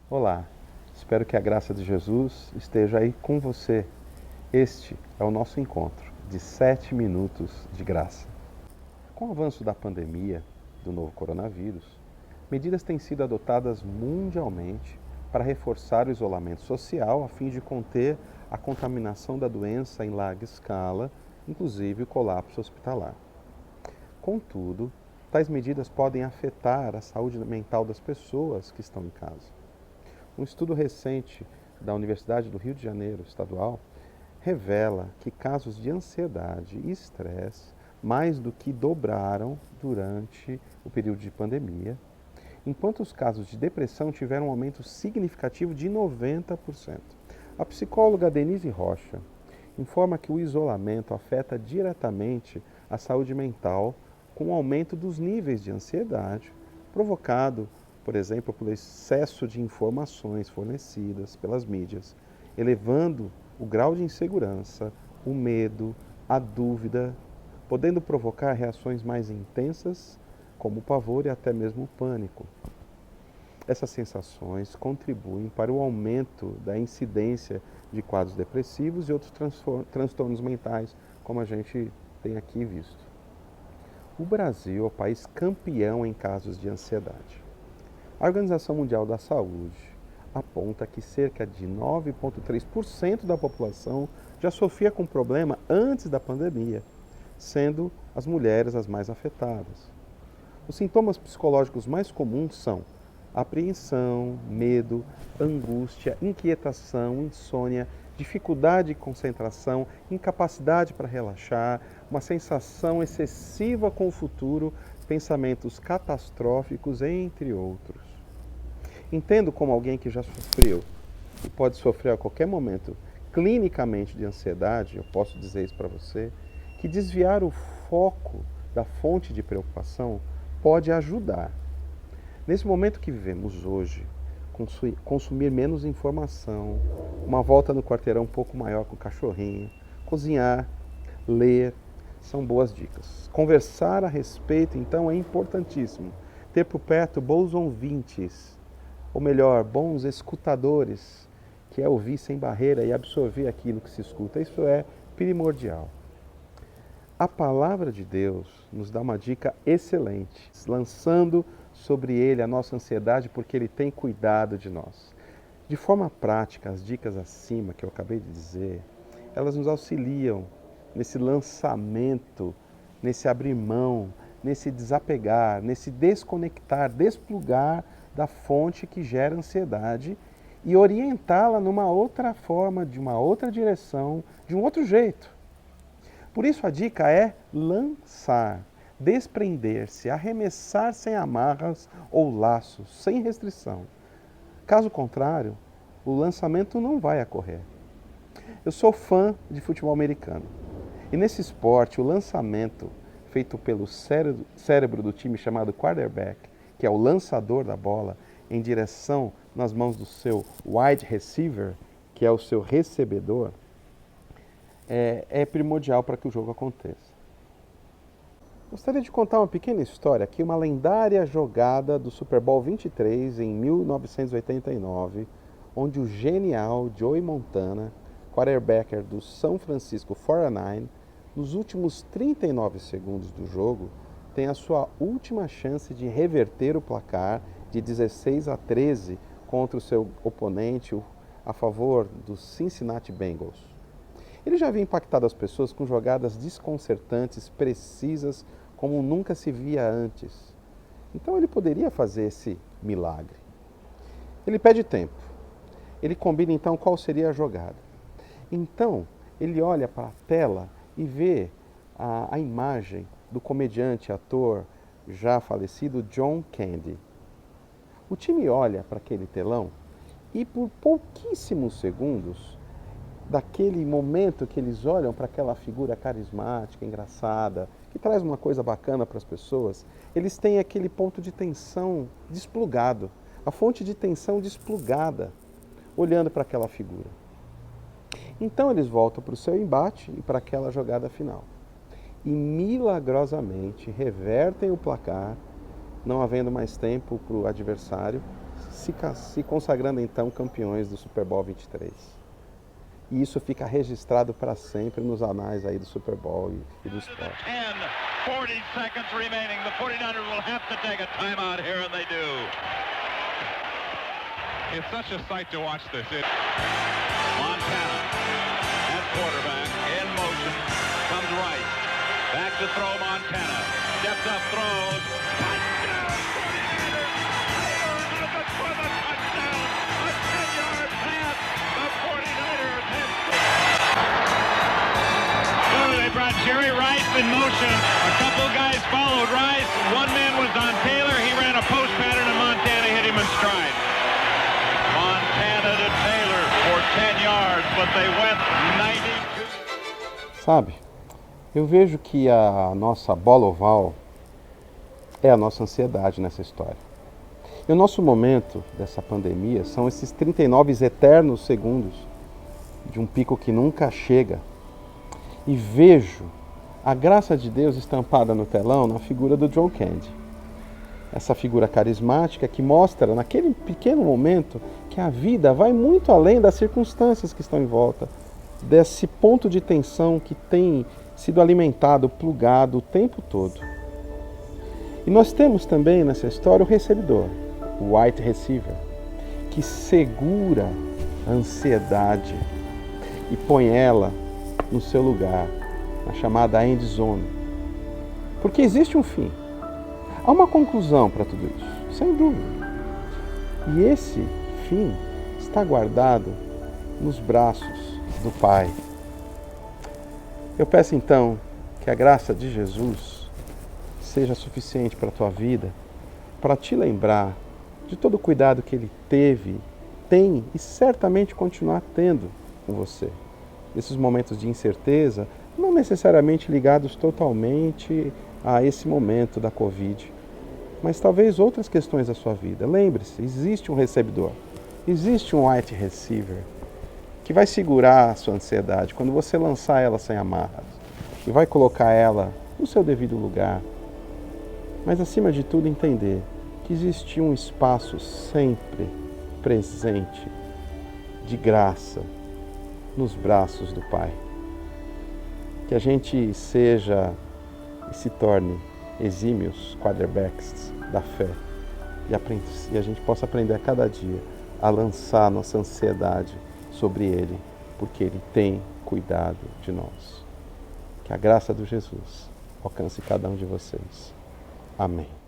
Olá, espero que a graça de Jesus esteja aí com você. Este é o nosso encontro de 7 minutos de graça. Com o avanço da pandemia do novo coronavírus, medidas têm sido adotadas mundialmente para reforçar o isolamento social a fim de conter a contaminação da doença em larga escala, inclusive o colapso hospitalar. Contudo, tais medidas podem afetar a saúde mental das pessoas que estão em casa. Um estudo recente da Universidade do Rio de Janeiro, estadual, revela que casos de ansiedade e estresse mais do que dobraram durante o período de pandemia, enquanto os casos de depressão tiveram um aumento significativo de 90%. A psicóloga Denise Rocha informa que o isolamento afeta diretamente a saúde mental com o aumento dos níveis de ansiedade provocado, por exemplo, pelo excesso de informações fornecidas pelas mídias, elevando o grau de insegurança, o medo, a dúvida, podendo provocar reações mais intensas, como o pavor e até mesmo o pânico. Essas sensações contribuem para o aumento da incidência de quadros depressivos e outros transtornos mentais, como a gente tem aqui visto. O Brasil é o país campeão em casos de ansiedade. A Organização Mundial da Saúde aponta que cerca de 9,3% da população já sofria com problema antes da pandemia, sendo as mulheres as mais afetadas. Os sintomas psicológicos mais comuns são apreensão, medo, angústia, inquietação, insônia, dificuldade de concentração, incapacidade para relaxar, uma sensação excessiva com o futuro, pensamentos catastróficos, entre outros. Entendo como alguém que já sofreu e pode sofrer a qualquer momento clinicamente de ansiedade, eu posso dizer isso para você, que desviar o foco da fonte de preocupação pode ajudar. Nesse momento que vivemos hoje, consumir menos informação, uma volta no quarteirão um pouco maior com o cachorrinho, cozinhar, ler, são boas dicas. Conversar a respeito, então, é importantíssimo. Ter por perto bons ouvintes, ou melhor, bons escutadores, que é ouvir sem barreira e absorver aquilo que se escuta. Isso é primordial. A palavra de Deus nos dá uma dica excelente, lançando sobre ele a nossa ansiedade, porque ele tem cuidado de nós. De forma prática, as dicas acima que eu acabei de dizer, elas nos auxiliam nesse lançamento, nesse abrir mão, nesse desapegar, nesse desconectar, desplugar da fonte que gera ansiedade e orientá-la numa outra forma, de uma outra direção, de um outro jeito. Por isso a dica é lançar, desprender-se, arremessar sem amarras ou laços, sem restrição. Caso contrário, o lançamento não vai ocorrer. Eu sou fã de futebol americano. E nesse esporte, o lançamento feito pelo cérebro do time chamado quarterback, que é o lançador da bola, em direção nas mãos do seu wide receiver, que é o seu recebedor, é primordial para que o jogo aconteça. Gostaria de contar uma pequena história aqui, uma lendária jogada do Super Bowl 23 em 1989, onde o genial Joey Montana, quarterbacker do São Francisco 49ers, nos últimos 39 segundos do jogo, tem a sua última chance de reverter o placar de 16-13 contra o seu oponente a favor dos Cincinnati Bengals. Ele já havia impactado as pessoas com jogadas desconcertantes, precisas, como nunca se via antes. Então ele poderia fazer esse milagre. Ele pede tempo. Ele combina então qual seria a jogada. Então ele olha para a tela e vê a imagem do comediante, ator já falecido John Candy. O time olha para aquele telão e por pouquíssimos segundos, daquele momento que eles olham para aquela figura carismática, engraçada, que traz uma coisa bacana para as pessoas, eles têm aquele ponto de tensão desplugado, a fonte de tensão desplugada, olhando para aquela figura. Então eles voltam para o seu embate e para aquela jogada final. E milagrosamente revertem o placar, não havendo mais tempo para o adversário, se consagrando então campeões do Super Bowl 23. E isso fica registrado para sempre nos anais aí do Super Bowl e do esporte. 40 seconds remaining. The 49ers will have to take a timeout here, and they do. It's such a sight to watch this. Montana at quarterback, in motion, comes right. Back to throw Montana. Steps up, throws. Touchdown, 49ers! Taylor for the touchdown! A 10-yard pass. The 49ers have They brought Jerry Rice in motion. A couple guys followed Rice. One man was on Taylor. He ran a post pattern and Montana hit him in stride. Montana to Taylor for 10 yards, but they went 92. Sabe, eu vejo que a nossa bola oval é a nossa ansiedade nessa história. E o nosso momento dessa pandemia são esses 39 eternos segundos de um pico que nunca chega. E vejo a graça de Deus estampada no telão na figura do John Candy. Essa figura carismática que mostra naquele pequeno momento que a vida vai muito além das circunstâncias que estão em volta, desse ponto de tensão que tem sido alimentado, plugado o tempo todo. E nós temos também nessa história o recebedor, o wide receiver, que segura a ansiedade e põe ela no seu lugar, na chamada end zone. Porque existe um fim. Há uma conclusão para tudo isso, sem dúvida. E esse fim está guardado nos braços do Pai. Eu peço então que a graça de Jesus seja suficiente para a tua vida, para te lembrar de todo o cuidado que Ele teve, tem e certamente continuar tendo com você. Esses momentos de incerteza, não necessariamente ligados totalmente a esse momento da Covid, mas talvez outras questões da sua vida. Lembre-se, existe um recebedor, existe um wide receiver que vai segurar a sua ansiedade quando você lançar ela sem amarras e vai colocar ela no seu devido lugar. Mas acima de tudo entender que existe um espaço sempre presente de graça nos braços do Pai. Que a gente seja e se torne exímios quarterbacks da fé e a gente possa aprender a cada dia a lançar nossa ansiedade sobre Ele, porque Ele tem cuidado de nós. Que a graça do Jesus alcance cada um de vocês. Amém.